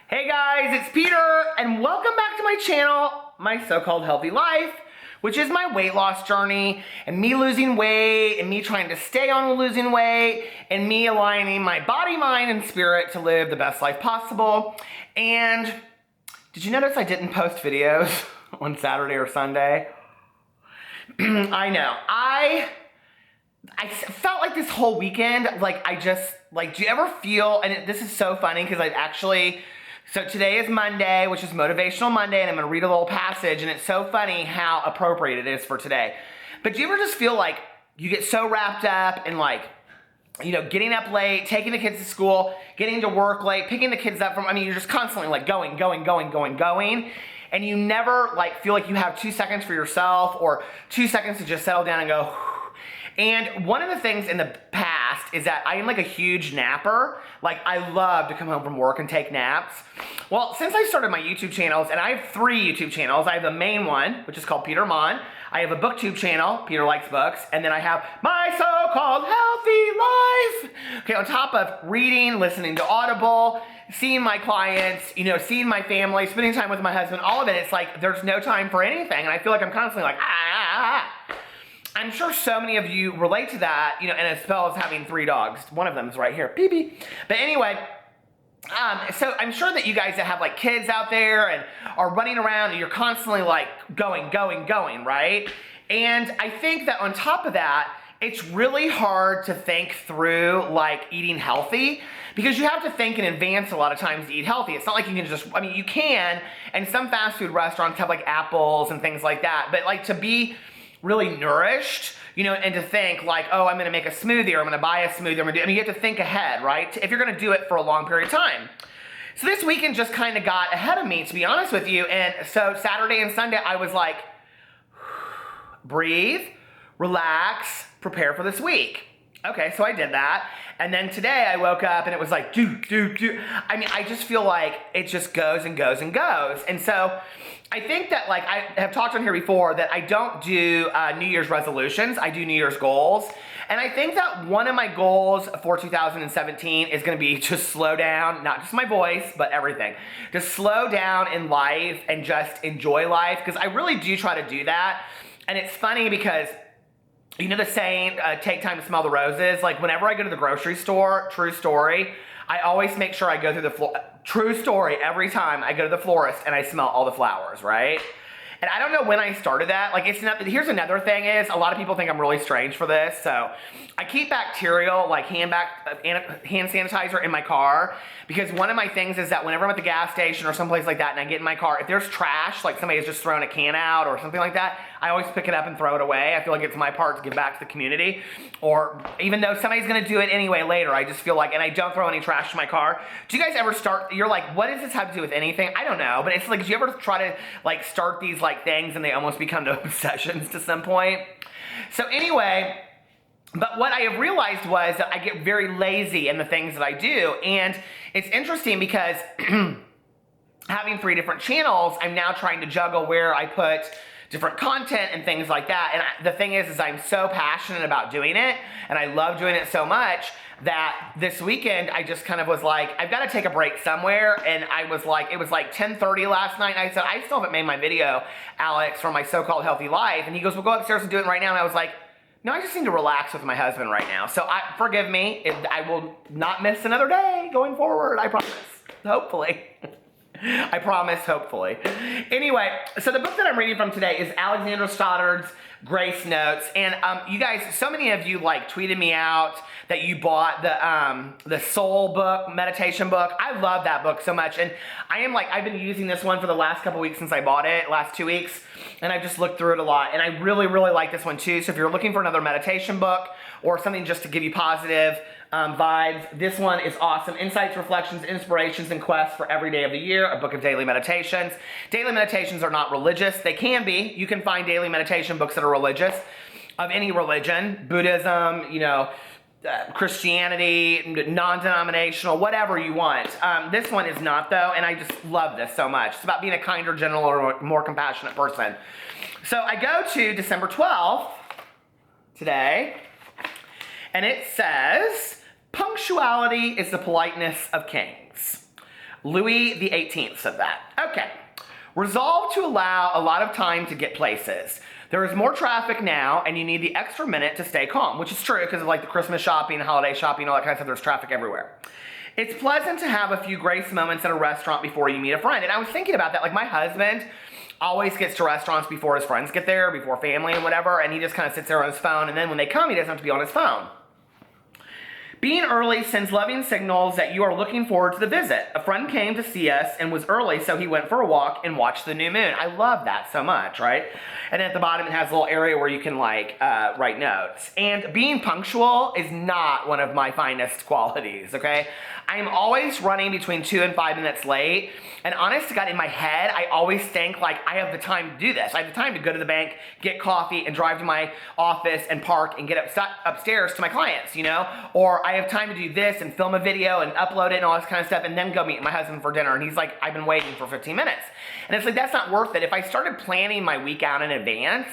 Hey guys, it's Peter, and welcome back to my channel, My So-Called Healthy Life, which is my weight loss journey, and me losing weight, and me trying to stay on losing weight, and me aligning my body, mind, and spirit to live the best life possible. And did you notice I didn't post videos on Saturday or Sunday? I know. I felt like this whole weekend, do you ever feel, and this is so funny because so today is Monday, which is Motivational Monday, and I'm going to read a little passage, and it's so funny how appropriate it is for today. But do you ever just feel like you get so wrapped up in getting up late, taking the kids to school, getting to work late, picking the kids up you're just constantly going, and you never feel like you have 2 seconds for yourself or 2 seconds to just settle down and go. And one of the things in the past is that I am a huge napper. I love to come home from work and take naps. Well, since I started my YouTube channels, and I have 3 YouTube channels. I have the main one, which is called Peter Monn. I have a booktube channel, Peter Likes Books, and then I have My So-Called Healthy Life. Okay, on top of reading, listening to Audible, seeing my clients, seeing my family, spending time with my husband, all of it, it's there's no time for anything. And I feel like I'm constantly I'm sure so many of you relate to that, and as well as having 3 dogs. One of them is right here, Pee-Pee. But anyway, so I'm sure that you guys that have kids out there and are running around and you're constantly going, right? And I think that on top of that, it's really hard to think through eating healthy because you have to think in advance a lot of times to eat healthy. It's not like you can just, you can, and some fast food restaurants have apples and things like that, but to be really nourished, and to think oh, I'm gonna make a smoothie or I'm gonna buy a smoothie, you have to think ahead, right? If you're gonna do it for a long period of time. So this weekend just kind of got ahead of me, to be honest with you, and so Saturday and Sunday I was breathe, relax, prepare for this week. Okay, so I did that. And then today I woke up and it was do. I just feel like it just goes and goes and goes. And so I think that I have talked on here before that I don't do New Year's resolutions. I do New Year's goals. And I think that one of my goals for 2017 is going to be to slow down, not just my voice, but everything. To slow down in life and just enjoy life, because I really do try to do that. And it's funny because the saying, take time to smell the roses? Whenever I go to the grocery store, true story, I always make sure I go through true story, every time I go to the florist and I smell all the flowers, right? And I don't know when I started that. Here's another thing is, a lot of people think I'm really strange for this. So I keep bacterial, hand sanitizer in my car, because one of my things is that whenever I'm at the gas station or someplace like that and I get in my car, if there's trash, somebody has just thrown a can out or something like that, I always pick it up and throw it away. I feel like it's my part to give back to the community. Or even though somebody's gonna do it anyway later, I just feel and I don't throw any trash in my car. Do you guys ever you're what does this have to do with anything? I don't know, but it's do you ever try to start these things and they almost become to obsessions to some point? So anyway, but what I have realized was that I get very lazy in the things that I do. And it's interesting because having 3 different channels, I'm now trying to juggle where I put different content and things like that. And the thing is I'm so passionate about doing it, and I love doing it so much that this weekend I just kind of was I've got to take a break somewhere. And I was it was 10:30 last night, and I said, I still haven't made my video, Alex, from My So-Called Healthy Life. And he goes, well, go upstairs and do it right now. And I was no, I just need to relax with my husband right now. So forgive me if I will not miss another day going forward. I promise. Hopefully. I promise, hopefully. Anyway, so the book that I'm reading from today is Alexandra Stoddard's Grace Notes. And you guys, so many of you tweeted me out that you bought the Soul book, meditation book. I love that book so much. And I've been using this one for the last couple weeks since I bought it, last 2 weeks. And I've just looked through it a lot. And I really, really like this one too. So if you're looking for another meditation book or something just to give you positive vibes, this one is awesome. Insights, reflections, inspirations, and quests for every day of the year, a book of daily meditations. Daily meditations are not religious. They can be. You can find daily meditation books that are religious, of any religion, Buddhism, Christianity, non-denominational, whatever you want. This one is not though, and I just love this so much. It's about being a kinder, gentler, more compassionate person. So I go to December 12th today, and it says, punctuality is the politeness of kings. Louis the 18th said that. Okay. Resolve to allow a lot of time to get places. There is more traffic now, and you need the extra minute to stay calm, which is true because of like the Christmas shopping, holiday shopping, all that kind of stuff. There's traffic everywhere. It's pleasant to have a few grace moments at a restaurant before you meet a friend. And I was thinking about that. Like my husband always gets to restaurants before his friends get there, before family and whatever, and he just kind of sits there on his phone, and then when they come, he doesn't have to be on his phone. Being early sends loving signals that you are looking forward to the visit. A friend came to see us and was early, so he went for a walk and watched the new moon. I love that so much, right? And at the bottom, it has a little area where you can like write notes. And being punctual is not one of my finest qualities, okay? I am always running between 2 and 5 minutes late. And honest to God, in my head, I always think like I have the time to do this. I have the time to go to the bank, get coffee, and drive to my office and park and get upstairs to my clients, you know? Or I have time to do this and film a video and upload it and all this kind of stuff and then go meet my husband for dinner. And he's like, I've been waiting for 15 minutes. And it's like, that's not worth it. If I started planning my week out in advance,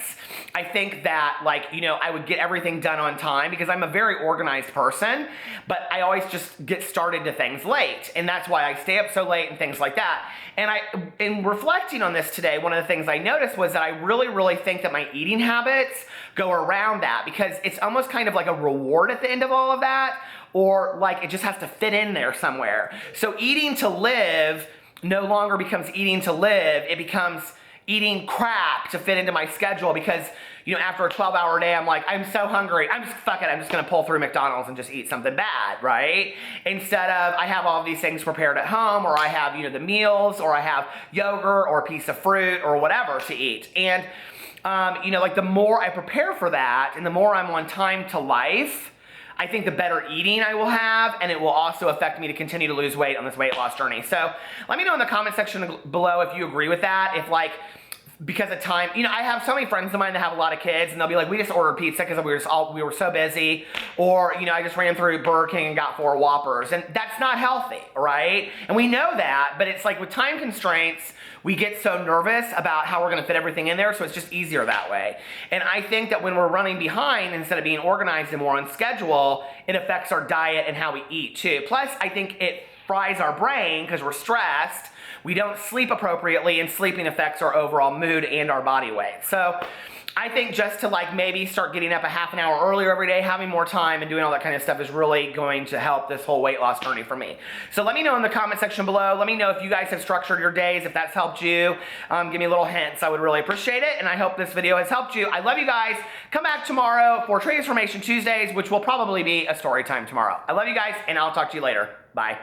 I think that like, you know, I would get everything done on time because I'm a very organized person, but I always just get started to things late. And that's why I stay up so late and things like that. And in reflecting on this today, one of the things I noticed was that I really, really think that my eating habits go around that because it's almost kind of like a reward at the end of all of that, or like it just has to fit in there somewhere. So eating to live no longer becomes eating to live. It becomes eating crap to fit into my schedule because, you know, after a 12-hour day, I'm like, I'm so hungry. Fuck it, I'm just gonna pull through McDonald's and just eat something bad, right? Instead of, I have all of these things prepared at home, or I have, you know, the meals, or I have yogurt or a piece of fruit or whatever to eat. And, you know, like the more I prepare for that and the more I'm on time to life, I think the better eating I will have, and it will also affect me to continue to lose weight on this weight loss journey. So let me know in the comment section below if you agree with that. If like, because of time, you know, I have so many friends of mine that have a lot of kids, and they'll be like, we just ordered pizza because we were so busy, or, you know, I just ran through Burger King and got 4 Whoppers, and that's not healthy, right? And we know that, but it's like with time constraints, we get so nervous about how we're gonna fit everything in there, so it's just easier that way. And I think that when we're running behind, instead of being organized and more on schedule, it affects our diet and how we eat too. Plus, I think it fries our brain because we're stressed. We don't sleep appropriately, and sleeping affects our overall mood and our body weight. So I think just to like maybe start getting up a half an hour earlier every day, having more time and doing all that kind of stuff is really going to help this whole weight loss journey for me. So let me know in the comment section below. Let me know if you guys have structured your days, if that's helped you. Give me little hints. I would really appreciate it. And I hope this video has helped you. I love you guys. Come back tomorrow for Transformation Tuesdays, which will probably be a story time tomorrow. I love you guys, and I'll talk to you later. Bye.